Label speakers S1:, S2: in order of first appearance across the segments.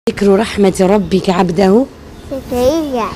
S1: ذكر رحمة ربك عبده
S2: زكريا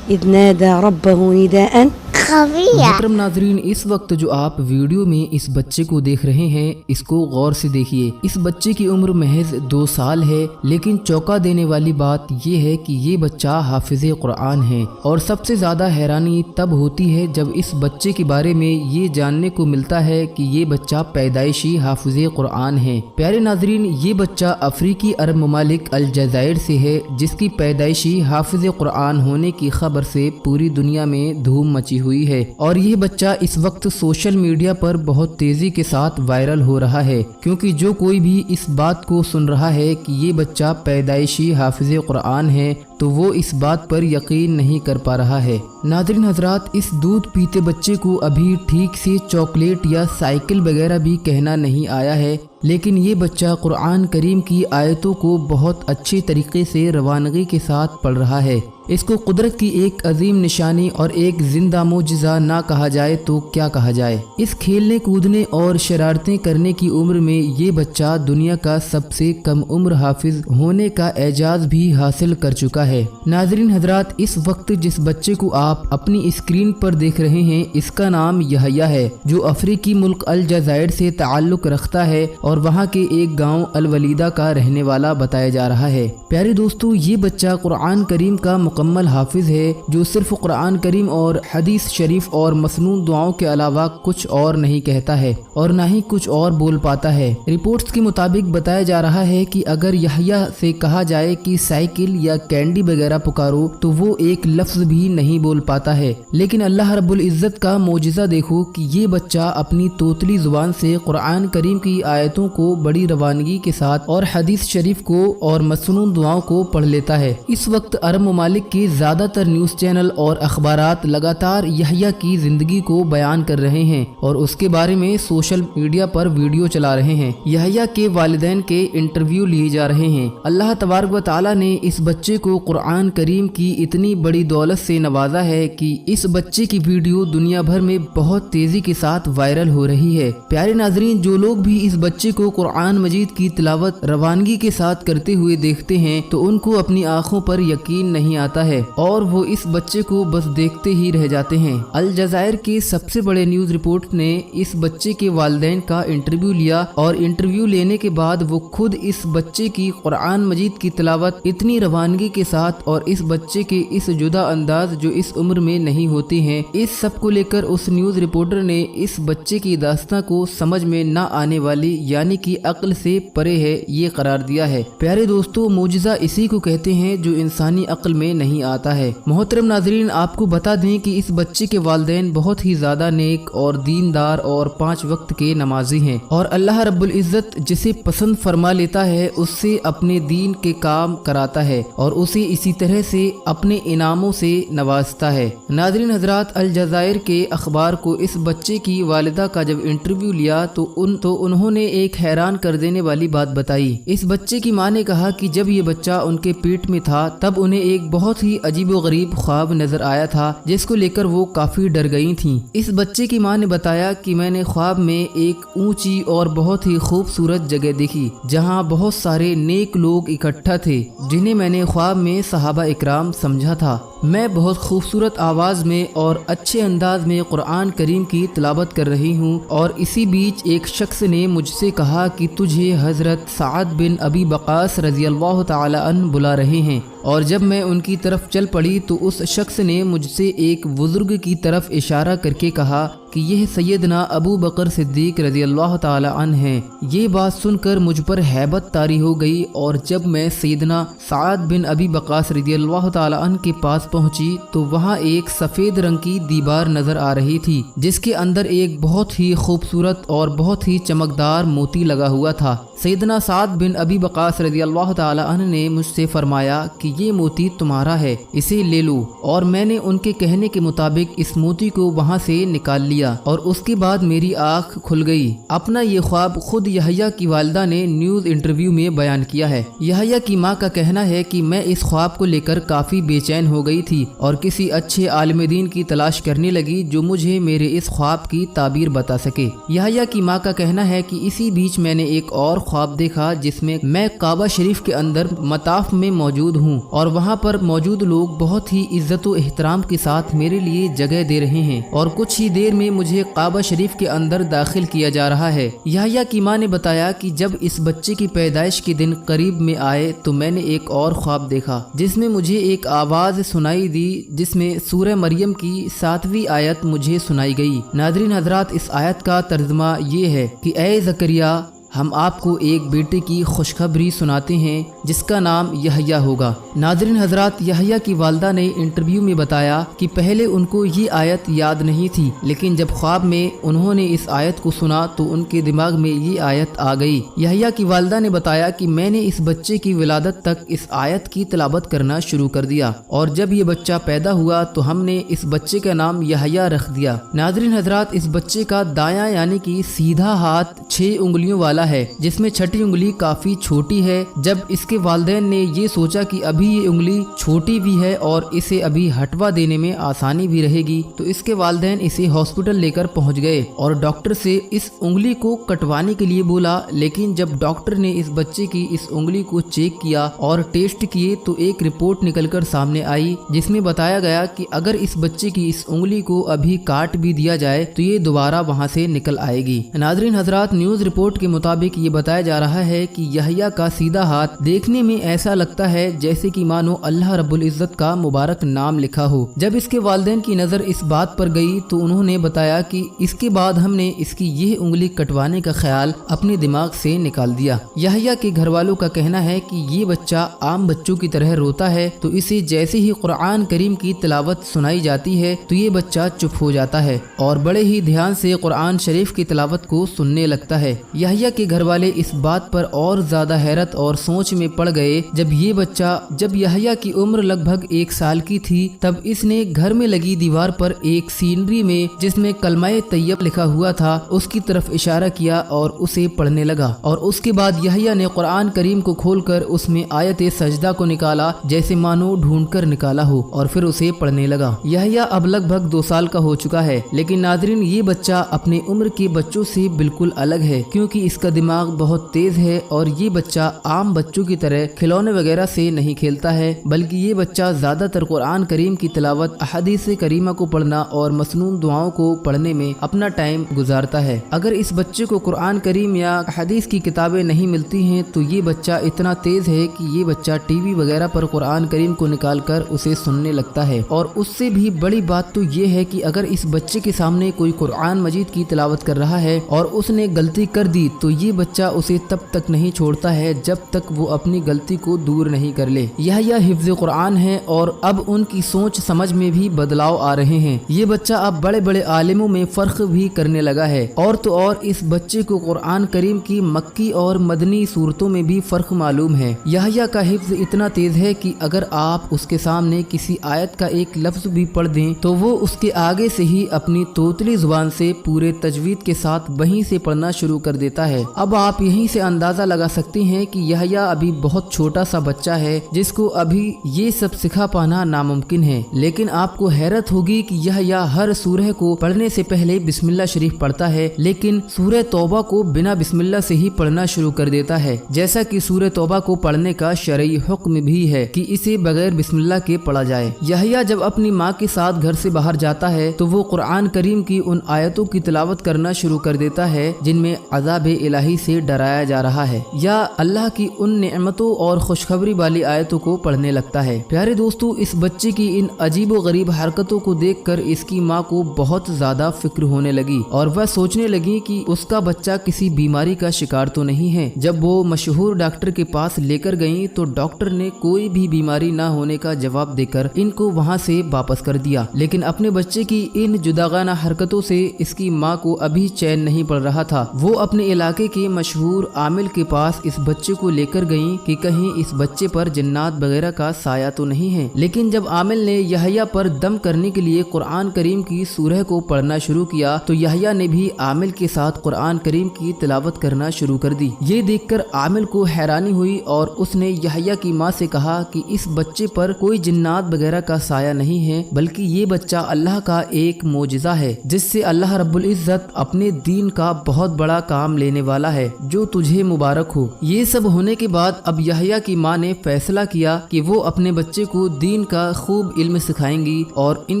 S1: إذ نادى ربه نداء خفيا۔
S3: محترم ناظرین، اس وقت جو آپ ویڈیو میں اس بچے کو دیکھ رہے ہیں اس کو غور سے دیکھیے۔ اس بچے کی عمر محض 2 سال ہے، لیکن چونکا دینے والی بات یہ ہے کہ یہ بچہ حافظ قرآن ہے، اور سب سے زیادہ حیرانی تب ہوتی ہے جب اس بچے کے بارے میں یہ جاننے کو ملتا ہے کہ یہ بچہ پیدائشی حافظ قرآن ہے۔ پیارے ناظرین، یہ بچہ افریقی عرب ممالک الجزائر سے ہے، جس کی پیدائشی حافظ قرآن ہونے کی خبر سے پوری دنیا میں دھوم مچی ہوئی ہے، اور یہ بچہ اس وقت سوشل میڈیا پر بہت تیزی کے ساتھ وائرل ہو رہا ہے، کیونکہ جو کوئی بھی اس بات کو سن رہا ہے کہ یہ بچہ پیدائشی حافظ قرآن ہے تو وہ اس بات پر یقین نہیں کر پا رہا ہے۔ ناظرین حضرات، اس دودھ پیتے بچے کو ابھی ٹھیک سے چاکلیٹ یا سائیکل وغیرہ بھی کہنا نہیں آیا ہے، لیکن یہ بچہ قرآن کریم کی آیتوں کو بہت اچھے طریقے سے روانگی کے ساتھ پڑھ رہا ہے۔ اس کو قدرت کی ایک عظیم نشانی اور ایک زندہ معجزہ نہ کہا جائے تو کیا کہا جائے۔ اس کھیلنے کودنے اور شرارتیں کرنے کی عمر میں یہ بچہ دنیا کا سب سے کم عمر حافظ ہونے کا اعزاز بھی حاصل کر چکا ہے۔ ناظرین حضرات، اس وقت جس بچے کو آپ اپنی اسکرین پر دیکھ رہے ہیں اس کا نام یحییٰ ہے، جو افریقی ملک الجزائر سے تعلق رکھتا ہے اور وہاں کے ایک گاؤں الولیدہ کا رہنے والا بتایا جا رہا ہے۔ پیارے دوستو، یہ بچہ قرآن کریم کا مکمل حافظ ہے، جو صرف قرآن کریم اور حدیث شریف اور مسنون دعاؤں کے علاوہ کچھ اور نہیں کہتا ہے اور نہ ہی کچھ اور بول پاتا ہے۔ رپورٹس کے مطابق بتایا جا رہا ہے کہ اگر یحییٰ سے کہا جائے کہ سائیکل یا کینڈی وغیرہ پکارو تو وہ ایک لفظ بھی نہیں بول پاتا ہے، لیکن اللہ رب العزت کا معجزہ دیکھو کہ یہ بچہ اپنی توتلی زبان سے قرآن کریم کی آیتوں کو بڑی روانگی کے ساتھ اور حدیث شریف کو اور مسنون دعاؤں کو پڑھ لیتا ہے۔ اس وقت عرب ممالک کے زیادہ تر نیوز چینل اور اخبارات لگاتار یحییٰ کی زندگی کو بیان کر رہے ہیں اور اس کے بارے میں سوشل میڈیا پر ویڈیو چلا رہے ہیں۔ یحییٰ کے والدین کے انٹرویو لیے جا رہے ہیں۔ اللہ تبارک و تعالیٰ نے اس بچے کو قرآن کریم کی اتنی بڑی دولت سے نوازا ہے کہ اس بچے کی ویڈیو دنیا بھر میں بہت تیزی کے ساتھ وائرل ہو رہی ہے۔ پیارے ناظرین، جو لوگ بھی اس بچے کو قرآن مجید کی تلاوت روانگی کے ساتھ کرتے ہوئے دیکھتے ہیں تو ان کو اپنی آنکھوں پر یقین نہیں آتا ہے اور وہ اس بچے کو بس دیکھتے ہی رہ جاتے ہیں۔ الجزائر کے سب سے بڑے نیوز رپورٹ نے اس بچے کے والدین کا انٹرویو لیا اور انٹرویو لینے کے بعد وہ خود اس بچے کی قرآن مجید کی تلاوت اتنی روانگی کے ساتھ اور اس بچے کے اس جدا انداز جو اس عمر میں نہیں ہوتے ہیں، اس سب کو لے کر اس نیوز رپورٹر نے اس بچے کی داستان کو سمجھ میں نہ آنے والی یعنی کہ عقل سے پرے ہے یہ قرار دیا ہے۔ پیارے دوستو، معجزہ اسی کو کہتے ہیں جو انسانی عقل میں نہیں آتا ہے۔ محترم ناظرین، آپ کو بتا دیں کہ اس بچے کے والدین بہت ہی زیادہ نیک اور دیندار اور 5 وقت کے نمازی ہیں، اور اللہ رب العزت جسے پسند فرما لیتا ہے اس سے اپنے دین کے کام کراتا ہے اور اسے اسی طرح سے اپنے انعاموں سے نوازتا ہے۔ ناظرین حضرات، الجزائر کے اخبار کو اس بچے کی والدہ کا جب انٹرویو لیا تو انہوں نے ایک حیران کر دینے والی بات بتائی۔ اس بچے کی ماں نے کہا کہ جب یہ بچہ ان کے پیٹ میں تھا تب انہیں ایک بہت ہی عجیب و غریب خواب نظر آیا تھا جس کو لے کر وہ کافی ڈر گئی تھیں۔ اس بچے کی ماں نے بتایا کہ میں نے خواب میں ایک اونچی اور بہت ہی خوبصورت جگہ دیکھی جہاں بہت سارے نیک لوگ اکٹھا تھے جنہیں میں نے خواب میں صحابہ اکرام سمجھا تھا۔ میں بہت خوبصورت آواز میں اور اچھے انداز میں قرآن کریم کی تلاوت کر رہی ہوں، اور اسی بیچ ایک شخص نے مجھ سے کہا کہ تجھے حضرت سعد بن ابی وقاص رضی اللہ تعالی عنہ بلا رہے ہیں، اور جب میں ان کی طرف چل پڑی تو اس شخص نے مجھ سے ایک بزرگ کی طرف اشارہ کر کے کہا کہ یہ سیدنا ابو بکر صدیق رضی اللہ تعالی عنہ ہیں۔ یہ بات سن کر مجھ پر ہیبت طاری ہو گئی، اور جب میں سیدنا سعد بن ابی وقاص رضی اللہ تعالی عنہ کے پاس پہنچی تو وہاں ایک سفید رنگ کی دیوار نظر آ رہی تھی جس کے اندر ایک بہت ہی خوبصورت اور بہت ہی چمکدار موتی لگا ہوا تھا۔ سیدنا سعد بن ابی وقاص رضی اللہ تعالی عنہ نے مجھ سے فرمایا کہ یہ موتی تمہارا ہے، اسے لے لو، اور میں نے ان کے کہنے کے مطابق اس موتی کو وہاں سے نکال لیا اور اس کے بعد میری آنکھ کھل گئی۔ اپنا یہ خواب خود یحییٰ کی والدہ نے نیوز انٹرویو میں بیان کیا ہے۔ یحییٰ کی ماں کا کہنا ہے کہ میں اس خواب کو لے کر کافی بے چین ہو گئی تھی اور کسی اچھے عالم دین کی تلاش کرنے لگی جو مجھے میرے اس خواب کی تعبیر بتا سکے۔ یحییٰ کی ماں کا کہنا ہے کہ اسی بیچ میں نے ایک اور خواب دیکھا جس میں میں کعبہ شریف کے اندر مطاف میں موجود ہوں اور وہاں پر موجود لوگ بہت ہی عزت و احترام کے ساتھ میرے لیے جگہ دے رہے ہیں اور کچھ ہی دیر میں مجھے کعبہ شریف کے اندر داخل کیا جا رہا ہے۔ یحییٰ کی ماں نے بتایا کہ جب اس بچے کی پیدائش کے دن قریب میں آئے تو میں نے ایک اور خواب دیکھا جس میں مجھے ایک آواز سنائی دی جس میں سورہ مریم کی 7ویں آیت مجھے سنائی گئی۔ ناظرین حضرات، اس آیت کا ترجمہ یہ ہے کہ اے زکریا، ہم آپ کو ایک بیٹے کی خوشخبری سناتے ہیں جس کا نام یحییٰ ہوگا۔ ناظرین حضرات، یحییٰ کی والدہ نے انٹرویو میں بتایا کہ پہلے ان کو یہ آیت یاد نہیں تھی، لیکن جب خواب میں انہوں نے اس آیت کو سنا تو ان کے دماغ میں یہ آیت آ گئی۔ یحییٰ کی والدہ نے بتایا کہ میں نے اس بچے کی ولادت تک اس آیت کی تلاوت کرنا شروع کر دیا اور جب یہ بچہ پیدا ہوا تو ہم نے اس بچے کا نام یحییٰ رکھ دیا۔ ناظرین حضرات، اس بچے کا دایاں یعنی کہ سیدھا ہاتھ 6 انگلیوں والا ہے جس میں چھٹی انگلی کافی چھوٹی ہے۔ جب اس کے والدین نے یہ سوچا کہ ابھی یہ انگلی چھوٹی بھی ہے اور اسے ابھی ہٹوا دینے میں آسانی بھی رہے گی تو اس کے والدین اسے ہاسپٹل لے کر پہنچ گئے اور ڈاکٹر سے اس انگلی کو کٹوانے کے لیے بولا، لیکن جب ڈاکٹر نے اس بچے کی اس انگلی کو چیک کیا اور ٹیسٹ کیے تو ایک رپورٹ نکل کر سامنے آئی جس میں بتایا گیا کہ اگر اس بچے کی اس انگلی کو ابھی کاٹ بھی دیا جائے تو یہ دوبارہ وہاں سے نکل آئے گی۔ ناظرین حضرات، نیوز رپورٹ کے مطابق یہ بتایا جا رہا ہے کہ یحییٰ کا سیدھا ہاتھ دیکھنے میں ایسا لگتا ہے جیسے کہ مانو اللہ رب العزت کا مبارک نام لکھا ہو۔ جب اس کے والدین کی نظر اس بات پر گئی تو انہوں نے بتایا کہ اس کے بعد ہم نے اس کی یہ انگلی کٹوانے کا خیال اپنے دماغ سے نکال دیا۔ یحییٰ کے گھر والوں کا کہنا ہے کہ یہ بچہ عام بچوں کی طرح روتا ہے تو اسے جیسے ہی قرآن کریم کی تلاوت سنائی جاتی ہے تو یہ بچہ چپ ہو جاتا ہے اور بڑے ہی دھیان سے قرآن شریف کی تلاوت کو سننے لگتا ہے۔ یحییٰ کے گھر والے اس بات پر اور زیادہ حیرت اور سوچ میں پڑ گئے جب یحییٰ کی عمر لگ بھگ 1 سال کی تھی تب اس نے گھر میں لگی دیوار پر ایک سینری میں جس میں کلمہ طیب لکھا ہوا تھا اس کی طرف اشارہ کیا اور اسے پڑھنے لگا اور اس کے بعد یحییٰ نے قرآن کریم کو کھول کر اس میں آیت سجدہ کو نکالا جیسے مانو ڈھونڈ کر نکالا ہو اور پھر اسے پڑھنے لگا۔ یحییٰ اب لگ بھگ 2 سال کا ہو چکا ہے، لیکن ناظرین یہ بچہ اپنے عمر کے بچوں سے بالکل الگ ہے کیونکہ اس کا دماغ بہت تیز ہے اور یہ بچہ عام بچوں کی طرح کھلونے وغیرہ سے نہیں کھیلتا ہے، بلکہ یہ بچہ زیادہ تر قرآن کریم کی تلاوت، احادیث کریمہ کو پڑھنا اور مسنون دعاؤں کو پڑھنے میں اپنا ٹائم گزارتا ہے۔ اگر اس بچے کو قرآن کریم یا حدیث کی کتابیں نہیں ملتی ہیں تو یہ بچہ اتنا تیز ہے کہ یہ بچہ ٹی وی وغیرہ پر قرآن کریم کو نکال کر اسے سننے لگتا ہے۔ اور اس سے بھی بڑی بات تو یہ ہے کہ اگر اس بچے کے سامنے کوئی قرآن مجید کی تلاوت کر رہا ہے اور اس نے غلطی کر دی تو یہ بچہ اسے تب تک نہیں چھوڑتا ہے جب تک وہ اپنی غلطی کو دور نہیں کر لے۔ یحییٰ حفظ قرآن ہے اور اب ان کی سوچ سمجھ میں بھی بدلاؤ آ رہے ہیں۔ یہ بچہ اب بڑے بڑے عالموں میں فرق بھی کرنے لگا ہے اور تو اور اس بچے کو قرآن کریم کی مکی اور مدنی صورتوں میں بھی فرق معلوم ہے۔ یحییٰ کا حفظ اتنا تیز ہے کہ اگر آپ اس کے سامنے کسی آیت کا ایک لفظ بھی پڑھ دیں تو وہ اس کے آگے سے ہی اپنی توتلی زبان سے پورے تجوید کے ساتھ وہیں سے پڑھنا شروع کر دیتا ہے۔ اب آپ یہیں سے اندازہ لگا سکتے ہیں کہ یحییٰ ابھی بہت چھوٹا سا بچہ ہے جس کو ابھی یہ سب سکھا پانا ناممکن ہے، لیکن آپ کو حیرت ہوگی کہ یحییٰ ہر سورہ کو پڑھنے سے پہلے بسم اللہ شریف پڑھتا ہے، لیکن سورہ توبہ کو بنا بسم اللہ سے ہی پڑھنا شروع کر دیتا ہے، جیسا کہ سورہ توبہ کو پڑھنے کا شرعی حکم بھی ہے کہ اسے بغیر بسم اللہ کے پڑھا جائے۔ یحییٰ جب اپنی ماں کے ساتھ گھر سے باہر جاتا ہے تو وہ قرآن کریم کی ان آیتوں کی تلاوت کرنا شروع کر دیتا ہے جن میں عذاب الہی سے ڈرایا جا رہا ہے یا اللہ کی ان نعمتوں اور خوشخبری والی آیتوں کو پڑھنے لگتا ہے۔ پیارے دوستو، اس بچے کی ان عجیب و غریب حرکتوں کو دیکھ کر اس کی ماں کو بہت زیادہ فکر ہونے لگی اور وہ سوچنے لگی کہ اس کا بچہ کسی بیماری کا شکار تو نہیں ہے۔ جب وہ مشہور ڈاکٹر کے پاس لے کر گئیں تو ڈاکٹر نے کوئی بھی بیماری نہ ہونے کا جواب دے کر ان کو وہاں سے واپس کر دیا، لیکن اپنے بچے کی ان جداگانہ حرکتوں سے اس کی ماں کو ابھی چین نہیں پڑ رہا تھا۔ وہ اپنے علاقے علاقے کے مشہور عامل کے پاس اس بچے کو لے کر گئیں کہ کہیں اس بچے پر جنات وغیرہ کا سایہ تو نہیں ہے۔ لیکن جب عامل نے یحییٰ پر دم کرنے کے لیے قرآن کریم کی سورہ کو پڑھنا شروع کیا تو یحییٰ نے بھی عامل کے ساتھ قرآن کریم کی تلاوت کرنا شروع کر دی۔ یہ دیکھ کر عامل کو حیرانی ہوئی اور اس نے یحییٰ کی ماں سے کہا کہ اس بچے پر کوئی جنات وغیرہ کا سایہ نہیں ہے، بلکہ یہ بچہ اللہ کا ایک معجزہ ہے جس سے اللہ رب العزت اپنے دین کا بہت بڑا کام لینے والا ہے، جو تجھے مبارک ہو۔ یہ سب ہونے کے بعد اب یحییٰ کی ماں نے فیصلہ کیا کہ وہ اپنے بچے کو دین کا خوب علم سکھائیں گی، اور ان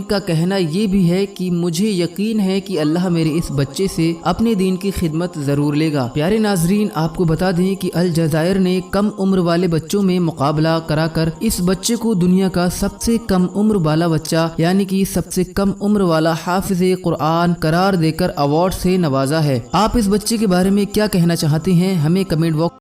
S3: کا کہنا یہ بھی ہے کہ مجھے یقین ہے کہ اللہ میرے اس بچے سے اپنے دین کی خدمت ضرور لے گا۔ پیارے ناظرین، آپ کو بتا دیں کہ الجزائر نے کم عمر والے بچوں میں مقابلہ کرا کر اس بچے کو دنیا کا سب سے کم عمر والا بچہ یعنی کہ سب سے کم عمر والا حافظ قرآن قرار دے کر ایوارڈ سے نوازا ہے۔ آپ اس بچے کے بارے میں کیا کہنا چاہتے ہیں؟ ہمیں کمنٹ باکس